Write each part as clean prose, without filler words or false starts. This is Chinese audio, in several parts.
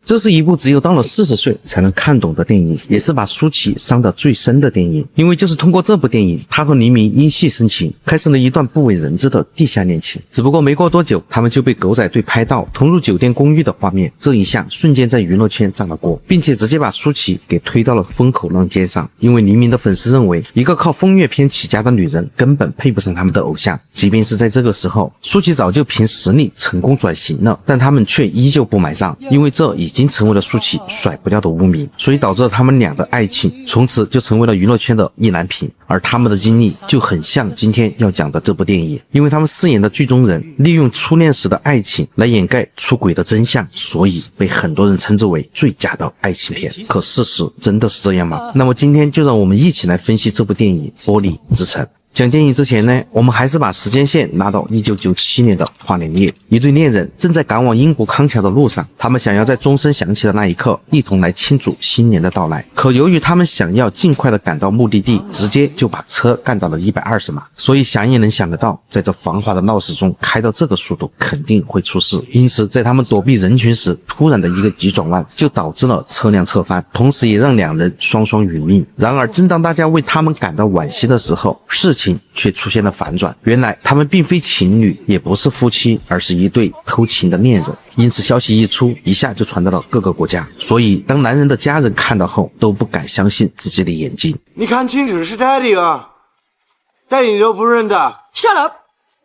这是一部只有到了40岁才能看懂的电影，也是把舒淇伤得最深的电影。因为就是通过这部电影，她和黎明因戏生情，开始了一段不为人知的地下恋情。只不过没过多久，他们就被狗仔队拍到同入酒店公寓的画面，这一下瞬间在娱乐圈炸了锅，并且直接把舒淇给推到了风口浪尖上。因为黎明的粉丝认为，一个靠风月片起家的女人根本配不上他们的偶像。即便是在这个时候，舒淇早就凭实力成功转型了，但他们却依旧不买账，因为这已经成为了舒淇甩不掉的污名，所以导致了他们俩的爱情从此就成为了娱乐圈的意难平。而他们的经历就很像今天要讲的这部电影，因为他们饰演的剧中人利用初恋时的爱情来掩盖出轨的真相，所以被很多人称之为最佳的爱情片。可事实真的是这样吗？那么今天就让我们一起来分析这部电影《玻璃之城》。讲电影之前呢，我们还是把时间线拉到1997年的花莲夜，一对恋人正在赶往英国康桥的路上，他们想要在钟声响起的那一刻一同来庆祝新年的到来。可由于他们想要尽快的赶到目的地，直接就把车干到了120码，所以想也能想得到，在这繁华的闹市中开到这个速度肯定会出事。因此在他们躲避人群时，突然的一个急转弯就导致了车辆侧翻，同时也让两人双双殒命。然而正当大家为他们感到惋惜的时候，事情却出现了反转，原来他们并非情侣，也不是夫妻，而是一对偷情的恋人。因此消息一出，一下就传到了各个国家，所以当男人的家人看到后都不敢相信自己的眼睛。你看清楚是 Daddy 啊， Daddy 你都不认得。 Shut up!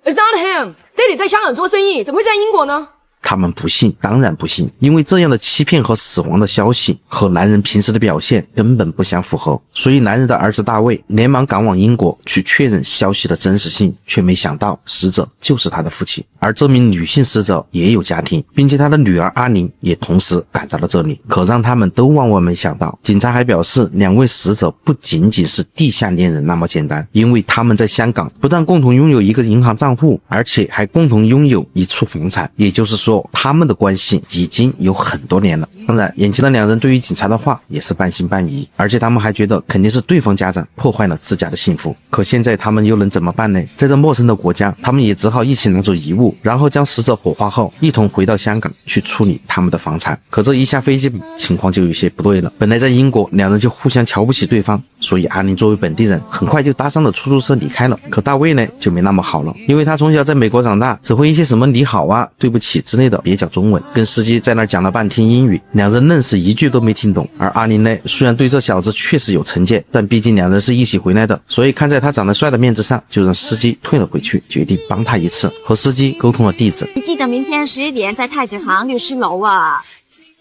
It's not him. Daddy 在香港做生意，怎么会在英国呢？他们不信，当然不信，因为这样的欺骗和死亡的消息和男人平时的表现根本不相符合。所以男人的儿子大卫连忙赶往英国去确认消息的真实性，却没想到死者就是他的父亲，而这名女性死者也有家庭，并且他的女儿阿玲也同时赶到了这里。可让他们都万万没想到，警察还表示两位死者不仅仅是地下恋人那么简单，因为他们在香港不但共同拥有一个银行账户，而且还共同拥有一处房产，也就是说他们的关系已经有很多年了。当然眼前的两人对于警察的话也是半信半疑，而且他们还觉得肯定是对方家长破坏了自家的幸福。可现在他们又能怎么办呢？在这陌生的国家，他们也只好一起拿走遗物，然后将死者火化后一同回到香港去处理他们的房产。可这一下飞机情况就有些不对了，本来在英国两人就互相瞧不起对方，所以阿玲作为本地人很快就搭上了出租车离开了。可大卫呢就没那么好了，因为他从小在美国长大，只会一些什么你好啊对不起之类的蹩脚中文，跟司机在那儿讲了半天英语，两人愣是一句都没听懂。而阿玲呢虽然对这小子确实有成见，但毕竟两人是一起回来的，所以看在他长得帅的面子上，就让司机退了回去，决定帮他一次，和司机沟通了地址。你记得明天11点在太子行律师楼啊？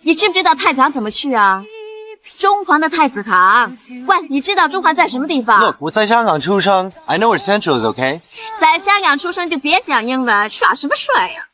你知不知道太子行怎么去啊？中环的太子堂。喂，你知道中环在什么地方？ Look， 我在香港出生 ，I know where Central is, OK？ 在香港出生就别讲英文，耍什么帅呀？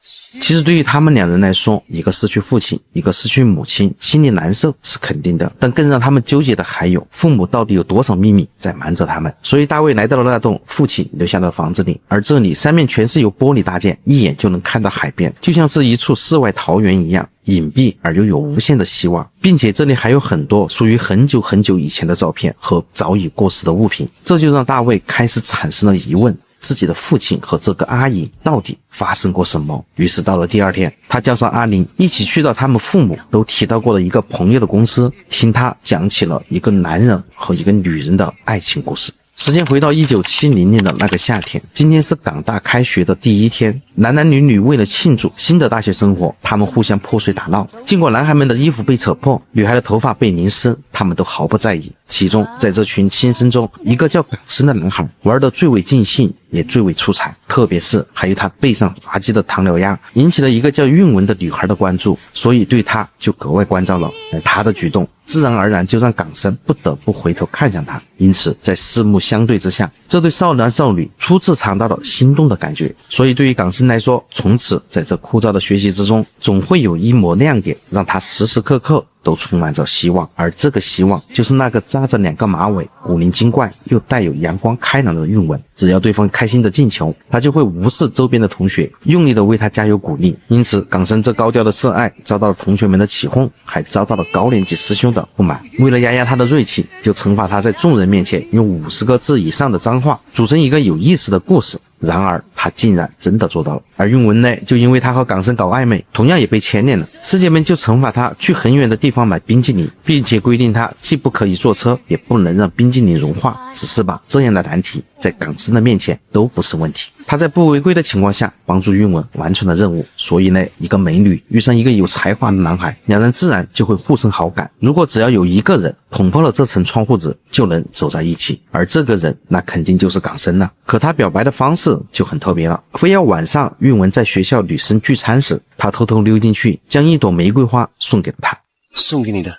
其实对于他们两人来说，一个失去父亲，一个失去母亲，心里难受是肯定的，但更让他们纠结的还有父母到底有多少秘密在瞒着他们。所以大卫来到了那栋父亲留下的房子里，而这里三面全是由玻璃搭建，一眼就能看到海边，就像是一处世外桃源一样，隐蔽而又有无限的希望，并且这里还有很多属于很久很久以前的照片和早已过时的物品。这就让大卫开始产生了疑问，自己的父亲和这个阿姨到底发生过什么。于是到了第二天，他叫上阿玲一起去到他们父母都提到过的一个朋友的公司，听他讲起了一个男人和一个女人的爱情故事。时间回到1970年的那个夏天，今天是港大开学的第一天，男男女女为了庆祝新的大学生活，他们互相泼水打闹。尽管男孩们的衣服被扯破，女孩的头发被淋湿，他们都毫不在意。其中在这群新生中，一个叫港生的男孩玩得最为尽兴，也最为出彩，特别是还有他背上滑稽的唐老鸭，引起了一个叫韵文的女孩的关注，所以对他就格外关照了。而他的举动自然而然就让港生不得不回头看向他，因此在四目相对之下，这对少男少女初次尝到了心动的感觉。所以对于港生来说，从此在这枯燥的学习之中，总会有一抹亮点，让他时时刻刻都充满着希望。而这个希望就是那个扎着2个马尾，古灵精怪又带有阳光开朗的韵文。只要对方开心的进球，他就会无视周边的同学，用力的为他加油鼓励。因此港生这高调的示爱遭到了同学们的起哄，还遭到了高年级师兄的不满。为了压压他的锐气，就惩罚他在众人面前用50个字以上的脏话组成一个有意思的故事。然而他竟然真的做到了。而韵文呢，就因为他和港生搞暧昧，同样也被牵连了。世界们就惩罚他去很远的地方买冰淇淋，并且规定他既不可以坐车，也不能让冰淇淋融化。只是吧，这样的难题在港生的面前都不是问题。他在不违规的情况下帮助韵文完成了任务，所以呢，一个美女遇上一个有才华的男孩，两人自然就会互生好感。如果只要有一个人捅破了这层窗户纸，就能走在一起，而这个人那肯定就是港生了。可他表白的方式就很特别了，非要晚上韵文在学校女生聚餐时，他偷偷溜进去，将一朵玫瑰花送给了他。送给你的，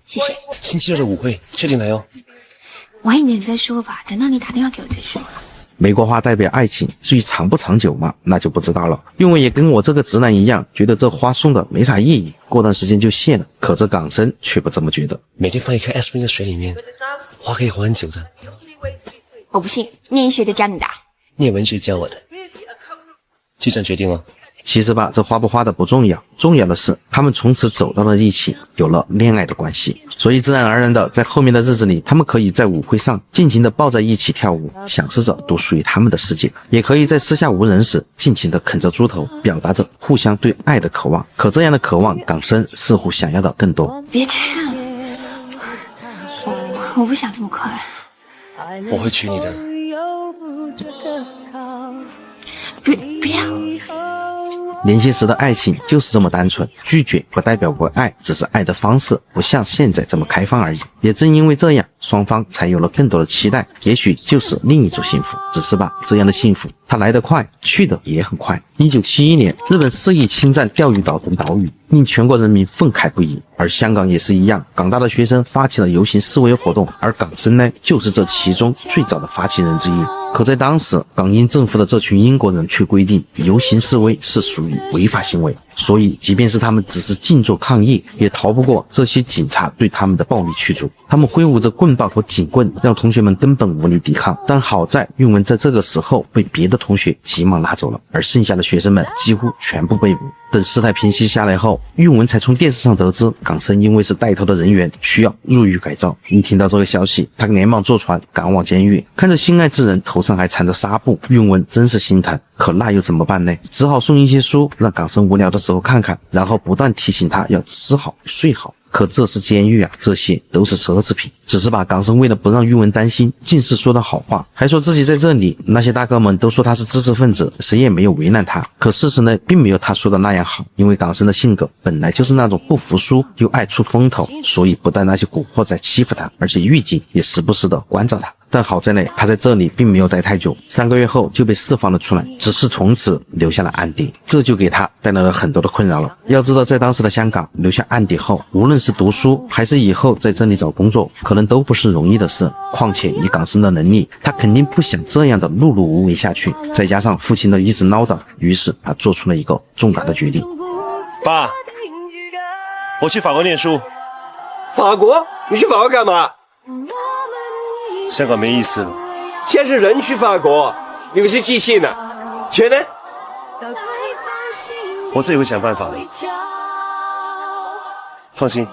谢谢。星期二的舞会确定来哦。晚一点再说吧，等到你打电话给我再说。玫瑰花代表爱情，至于长不长久嘛，那就不知道了。韵文也跟我这个直男一样，觉得这花送的没啥意义，过段时间就谢了。可这港生却不这么觉得。每天放一颗 aspirin 在水里面，花可以活很久的。我不信，念医学的教你的。念文学教我的。就这样决定了。其实吧，这花不花的不重要，重要的是他们从此走到了一起，有了恋爱的关系。所以自然而然的，在后面的日子里，他们可以在舞会上尽情的抱在一起跳舞，享受着独属于他们的世界；也可以在私下无人时，尽情的啃着猪头，表达着互相对爱的渴望。可这样的渴望，港生似乎想要的更多。别这样，我不想这么快。我会娶你的。不要。年轻时的爱情就是这么单纯，拒绝不代表不爱，只是爱的方式不像现在这么开放而已。也正因为这样，双方才有了更多的期待，也许就是另一种幸福。只是吧，这样的幸福它来得快，去得也很快。1971年，日本肆意侵占钓鱼岛等岛屿，令全国人民愤慨不已。而香港也是一样，港大的学生发起了游行示威活动，而港生呢，就是这其中最早的发起人之一。可在当时，港英政府的这群英国人却规定游行示威是属于违法行为，所以即便是他们只是静坐抗议，也逃不过这些警察对他们的暴力驱逐。他们挥舞着棍棒和警棍，让同学们根本无力抵抗。但好在韵文在这个时候被别的同学急忙拉走了，而剩下的学生们几乎全部被捕。等事态平息下来后，韵文才从电视上得知港生因为是带头的人员，需要入狱改造。一听到这个消息，他连忙坐船赶往监狱，看着心爱之人头上还缠着纱布，韵文真是心疼。可那又怎么办呢？只好送一些书让港生无聊的时候看看，然后不断提醒他要吃好睡好。可这是监狱啊，这些都是奢侈品。只是把港生为了不让韵文担心，尽是说的好话，还说自己在这里，那些大哥们都说他是知识分子，谁也没有为难他。可事实呢，并没有他说的那样好，因为港生的性格本来就是那种不服输又爱出风头，所以不但那些古惑仔欺负他，而且狱警也时不时的关照他。但好在呢，他在这里并没有待太久，3个月后就被释放了出来，只是从此留下了案底，这就给他带来了很多的困扰了。要知道，在当时的香港，留下案底后，无论是读书还是以后在这里找工作，可能都不是容易的事。况且以港生的能力，他肯定不想这样的碌碌无为下去。再加上父亲的一直唠叨，于是他做出了一个重大的决定。爸，我去法国念书。法国？你去法国干嘛？香港没意思了。现在是人去法国，你可是寄信呢？钱呢？我自己会想办法的。放心。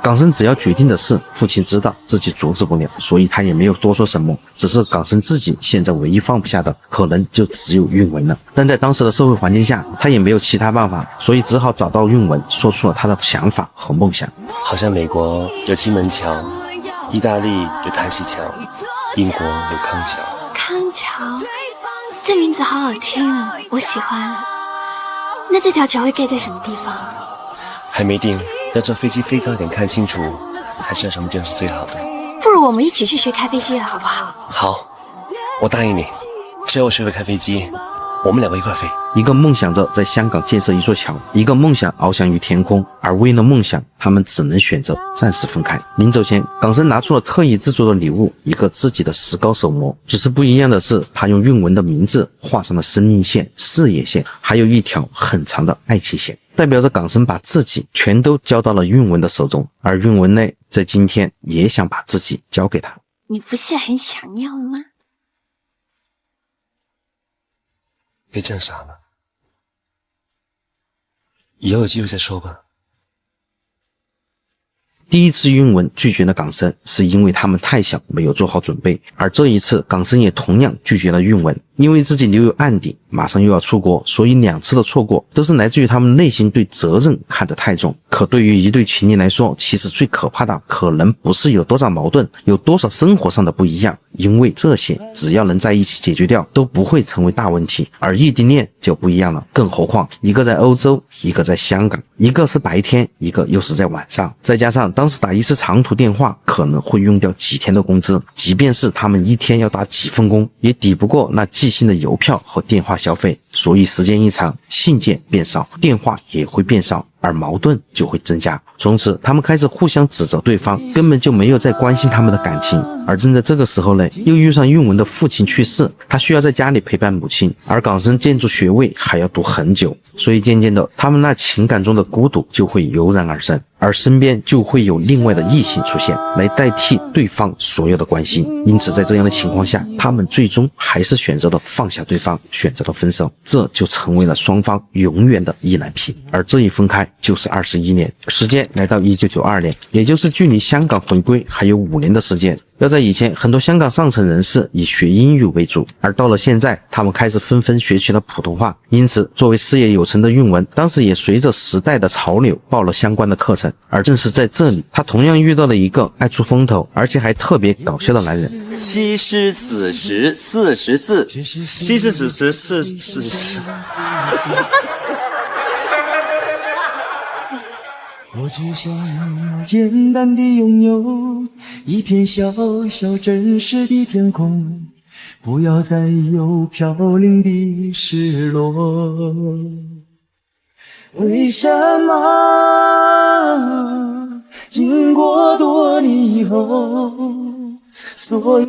港生只要决定的事，父亲知道自己阻止不了，所以他也没有多说什么。只是港生自己现在唯一放不下的，可能就只有韵文了。但在当时的社会环境下，他也没有其他办法，所以只好找到韵文，说出了他的想法和梦想。好像美国有金门桥，意大利有泰西桥，英国有康桥。康桥，这名字好好听啊，我喜欢。那这条桥会盖在什么地方？还没定，要坐飞机飞高一点看清楚，才知道什么地方是最好的。不如我们一起去学开飞机了，好不好？好，我答应你，只要我学会开飞机，我们2个一块飞。一个梦想着在香港建设一座桥，一个梦想翱翔于天空，而为了梦想，他们只能选择暂时分开。临走前，港生拿出了特意制作的礼物，一个自己的石膏手模。只是不一样的是，他用韵文的名字画上了生命线、事业线，还有一条很长的爱情线，代表着港生把自己全都交到了韵文的手中。而韵文呢，在今天也想把自己交给他。你不是很想要吗？别这样傻了，以后有机会再说吧。第一次韵文拒绝了港生，是因为他们太小，没有做好准备，而这一次港生也同样拒绝了韵文，因为自己留有案底，马上又要出国，所以2次的错过都是来自于他们内心对责任看得太重。可对于一对情侣来说，其实最可怕的可能不是有多少矛盾，有多少生活上的不一样，因为这些只要能在一起解决掉，都不会成为大问题。而异地恋就不一样了，更何况一个在欧洲，一个在香港，一个是白天，一个又是在晚上，再加上当时打一次长途电话可能会用掉几天的工资，即便是他们一天要打几份工，也抵不过那寄信的邮票和电话消费。所以时间一长，信件变少，电话也会变少，而矛盾就会增加。从此他们开始互相指责对方，根本就没有再关心他们的感情。而正在这个时候呢，又遇上韵文的父亲去世，他需要在家里陪伴母亲，而港生建筑学位还要读很久，所以渐渐的他们那情感中的孤独就会油然而生，而身边就会有另外的异性出现，来代替对方所有的关心。因此在这样的情况下，他们最终还是选择了放下对方，选择了分手，这就成为了双方永远的意难平。而这一分开就是21年，时间来到1992年，也就是距离香港回归还有5年的时间。要在以前，很多香港上层人士以学英语为主，而到了现在，他们开始纷纷学起了普通话。因此作为事业有成的韵文，当时也随着时代的潮流报了相关的课程。而正是在这里，他同样遇到了一个爱出风头而且还特别搞笑的男人。7时4时44，7时4时44。我只想简单地拥有一片小小真实的天空，不要再有飘零的失落。为什么经过多年以后，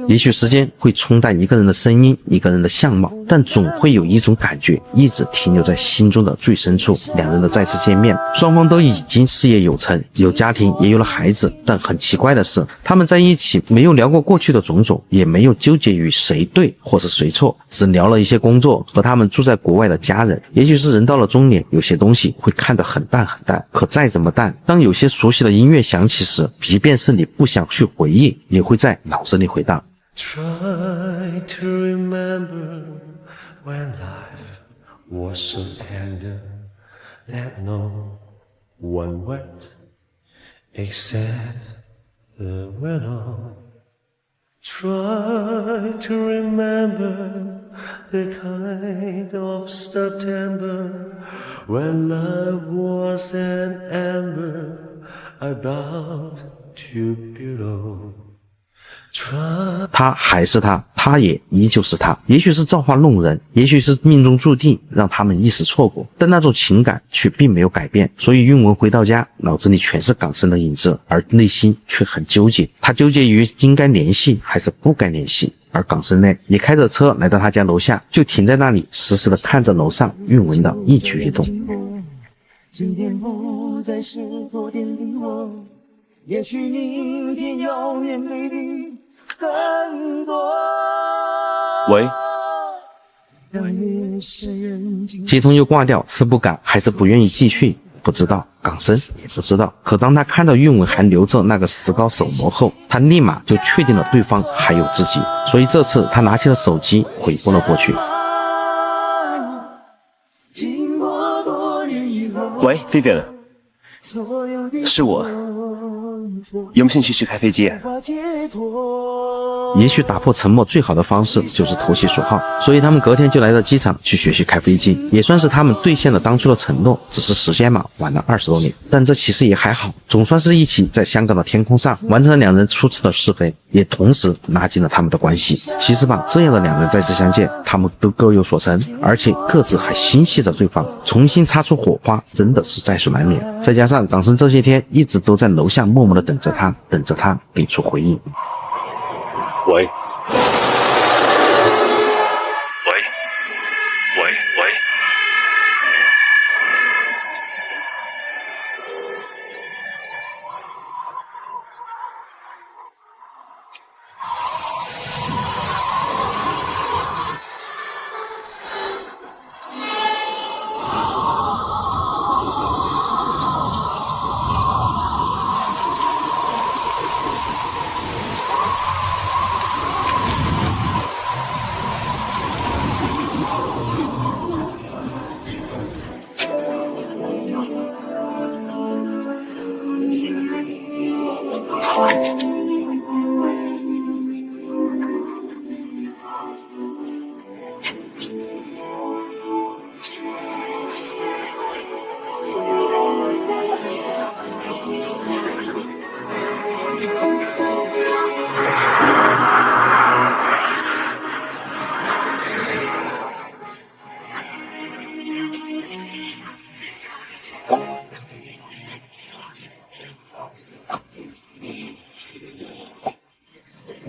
也许时间会冲淡一个人的声音，一个人的相貌，但总会有一种感觉一直停留在心中的最深处。两人的再次见面，双方都已经事业有成，有家庭，也有了孩子，但很奇怪的是，他们在一起没有聊过过去的种种，也没有纠结于谁对或是谁错，只聊了一些工作和他们住在国外的家人。也许是人到了中年，有些东西会看得很淡很淡，可再怎么淡，当有些熟悉的音乐响起时，即便是你不想去回忆，也会在脑子里回荡。Try to remember when life was so tender that no one wept except the widow. Try to remember the kind of September when love was an ember about to blow.他还是他，他也依旧是他。也许是造化弄人，也许是命中注定让他们一时错过，但那种情感却并没有改变。所以韵文回到家，脑子里全是港生的影子，而内心却很纠结。他纠结于应该联系还是不该联系。而港生呢，也开着车来到他家楼下，就停在那里，时时的看着楼上韵文的一举一动。今天不再是昨天的我，也许明天要面对的更多。喂，接通又挂掉，是不敢还是不愿意继续？不知道，港生也不知道。可当他看到韵文还留着那个石膏手模后，他立马就确定了对方还有自己，所以这次他拿起了手机回拨了过去。喂 ，Vivian， 是我，有没有兴趣去开飞机？也许打破沉默最好的方式就是投其所好，所以他们隔天就来到机场去学习开飞机，也算是他们兑现了当初的承诺。只是时间嘛，晚了20多年，但这其实也还好，总算是一起在香港的天空上完成了两人初次的试飞，也同时拉近了他们的关系。其实吧，这样的两人再次相见，他们都各有所成，而且各自还心系着对方，重新擦出火花真的是在所难免。再加上港生这些天一直都在楼下默默的等着他给出回应。喂。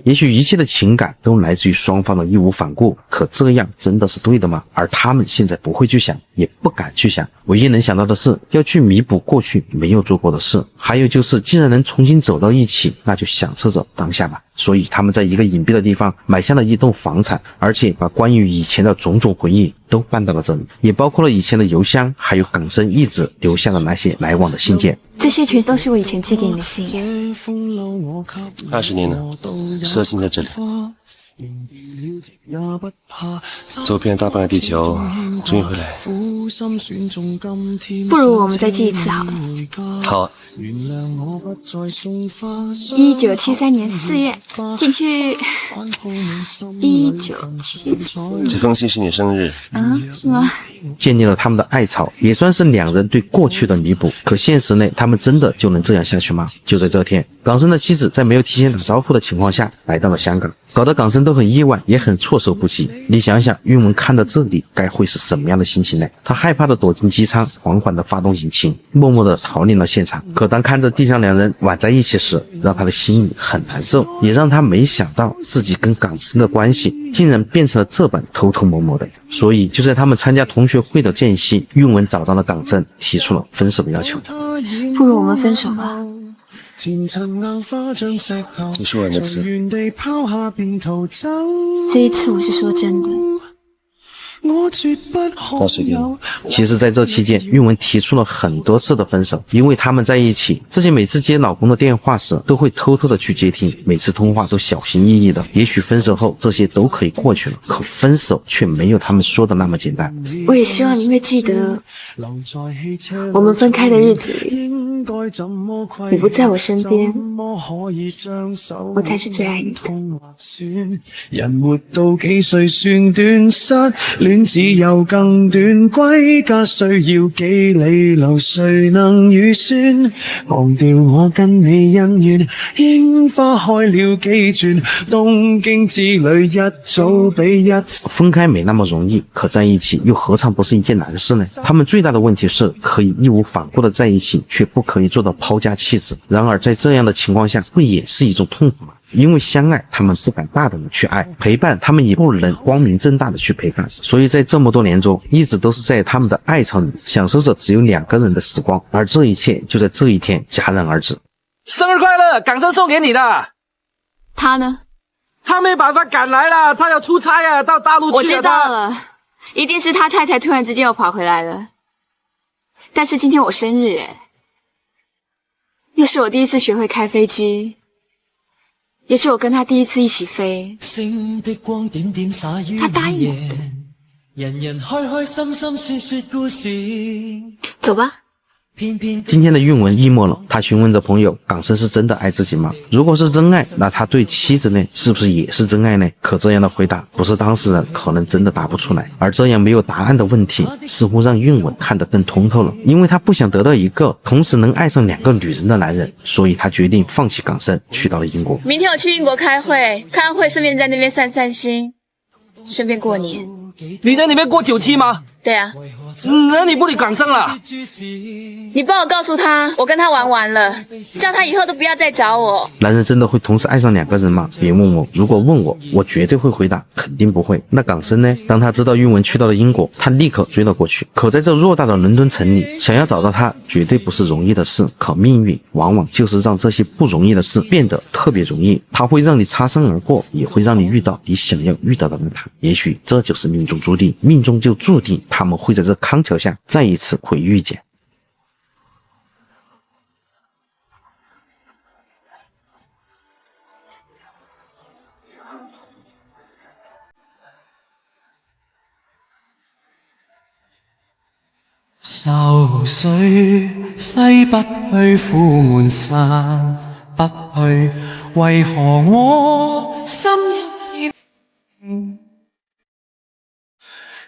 也许一切的情感都来自于双方的义无反顾，可这样真的是对的吗？而他们现在不会去想，也不敢去想，唯一能想到的是要去弥补过去没有做过的事，还有就是既然能重新走到一起，那就享受着当下吧。所以他们在一个隐蔽的地方买下了一栋房产，而且把关于以前的种种回忆都搬到了这里，也包括了以前的邮箱，还有港生一直留下的那些来往的信件。这些全都是我以前寄给你的信。20年了，射信在这里，走遍大半个地球，终于回来。不如我们再寄一次好了。好啊。1973年4月，进去。1974。这封信是你生日。是吗？建立了他们的爱巢，也算是两人对过去的弥补。可现实内，他们真的就能这样下去吗？就在这天，港生的妻子在没有提前打招呼的情况下来到了香港，搞得港生都很意外，也很措手不及。你想想，韵文看到这里该会是什么样的心情呢？他害怕的躲进机舱，缓缓的发动引擎，默默的逃离了现场。可当看着地上两人挽在一起时，让他的心里很难受，也让他没想到自己跟港生的关系竟然变成了这般偷偷摸摸的。所以就在他们参加同学会的间隙，韵文找到了港生，提出了分手的要求。不如我们分手吧。你说完的字，这一次我是说真的。那随便了。其实在这期间，韵文提出了很多次的分手，因为他们在一起，自己每次接老公的电话时都会偷偷的去接听，每次通话都小心翼翼的。也许分手后这些都可以过去了，可分手却没有他们说的那么简单。我也希望你会记得，我们分开的日子里，你不在我身边，我才是最爱你的。人活到幾歲算短，失戀只有更短，歸家需要幾里路，誰能預算？忘掉我跟你恩怨，櫻花開了幾轉，東京之旅一早比一。分開沒那麼容易，可在一起又何嘗不是一件難事呢？他們最大的問題是可以義無反顧的在一起，卻不可以做到拋家棄子。然而在這樣的情況下，不也是一種痛苦嗎？因為相愛，他們不敢大膽的去愛；陪伴，他們也不能光明正大的去陪伴。所以在這麼多年中，一直都是在他們的愛巢裡享受着只有兩個人的時光，而這一切就在這一天戛然而止。生日快樂，港生送給你的。他呢？他沒辦法趕來了，他要出差啊，到大陸去了。我知道了，一定是他太太突然之間又跑回來了。但是今天我生日耶，又是我第一次學會開飛機，也是我跟他第一次一起飛。他答應我的。人人開開心心說說故事。走吧。今天的韻文寂寞了，他詢問着朋友，港生是真的愛自己嗎？如果是真愛，那他對妻子呢，是不是也是真愛呢？可這樣的回答不是當事人可能真的答不出來，而這樣沒有答案的問題似乎讓韻文看得更通透了，因為他不想得到一個同時能愛上兩個女人的男人，所以他決定放棄港生，去到了英國。明天我去英國開會，開完會順便在那邊散散心，順便過年。你在那邊過97嗎？對啊。那你不理港生了？你幫我告訴他，我跟他玩完了，叫他以後都不要再找我。男人真的會同時愛上兩個人嗎？別問我，如果問我，我絕對會回答肯定不會。那港生呢？當他知道韻文去到了英國，他立刻追了過去。可在這偌大的倫敦城裡，想要找到他絕對不是容易的事。可命運往往就是讓這些不容易的事變得特別容易，它會讓你擦身而過，也會讓你遇到你想要遇到的那他。也許這就是命中注定，命中就注定他們會在這康橋下再一次會遇見。愁緒揮不去苦悶散，不去，為何我心一片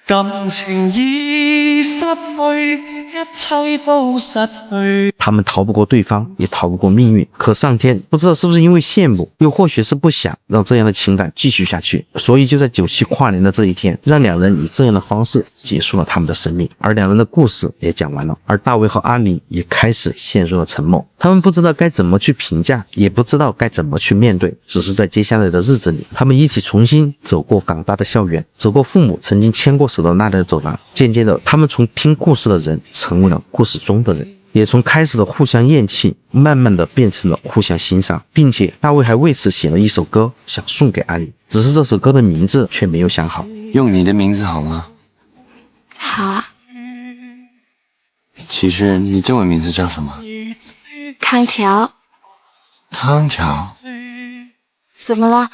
感情已失去，一切都失去。他们逃不过对方，也逃不过命运。可上天不知道是不是因为羡慕，又或许是不想让这样的情感继续下去，所以就在97跨年的这一天，让两人以这样的方式结束了他们的生命。而两人的故事也讲完了，而大卫和阿妮也开始陷入了沉默。他们不知道该怎么去评价，也不知道该怎么去面对，只是在接下来的日子里，他们一起重新走过港大的校园，走过父母曾经牵过手的那条走廊。渐渐的，他们从听故事的人成为了故事中的人，也从开始的互相厌弃，慢慢的变成了互相欣赏，并且大卫还为此写了一首歌想送给阿妮，只是这首歌的名字却没有想好。用你的名字好吗？好啊，其实你中文名字叫什么？康桥。康桥。怎么了？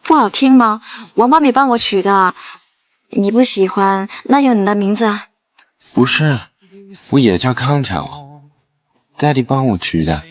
不好听吗？我妈咪帮我取的。你不喜欢，那有你的名字啊。不是，我也叫康桥，Daddy 帮我取的。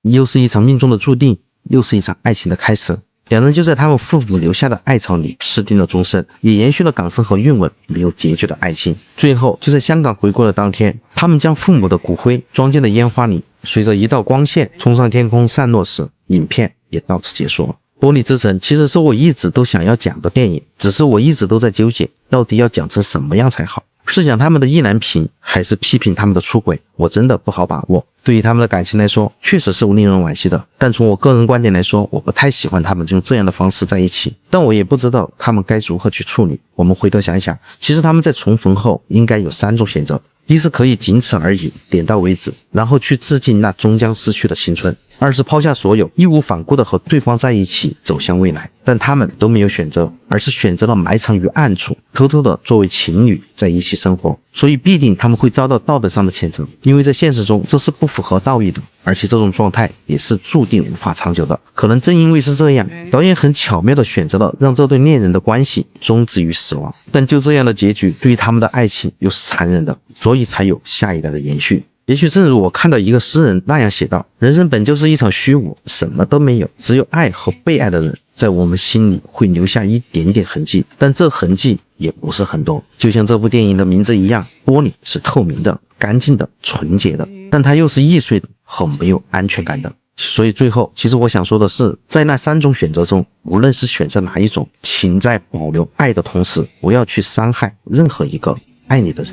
又是一场命中的注定，又是一场爱情的开始。两人就在他们父母留下的爱巢里私定了终身，也延续了港生和韵文没有结局的爱情。最后就在香港回归的当天，他们将父母的骨灰装进了烟花里，随着一道光线冲上天空散落时，影片也到此结束了。玻璃之城其实是我一直都想要讲的电影，只是我一直都在纠结到底要讲成什么样才好，是讲他们的意难平，还是批评他们的出轨，我真的不好把握。对于他们的感情来说，确实是令人惋惜的，但从我个人观点来说，我不太喜欢他们用这样的方式在一起，但我也不知道他们该如何去处理。我们回头想一想，其实他们在重逢后应该有3种选择：一是可以仅此而已，点到为止，然后去致敬那终将失去的青春；二是抛下所有，义无反顾地和对方在一起，走向未来。但他们都没有选择，而是选择了埋藏于暗处，偷偷的作为情侣在一起生活。所以必定他们会遭到道德上的谴责，因为在现实中这是不符合道义的，而且这种状态也是注定无法长久的。可能正因为是这样，导演很巧妙地选择了让这对恋人的关系终止于死亡，但就这样的结局对于他们的爱情又是残忍的，所以才有下一代的延续。也许正如我看到一个诗人那样写道，人生本就是一场虚无，什么都没有，只有爱和被爱的人在我们心里会留下一点点痕迹，但这痕迹也不是很多。就像这部电影的名字一样，玻璃是透明的、干净的、纯洁的，但它又是易碎的和没有安全感的。所以最后，其实我想说的是，在那3种选择中，无论是选择哪一种，请在保留爱的同时，不要去伤害任何一个爱你的人。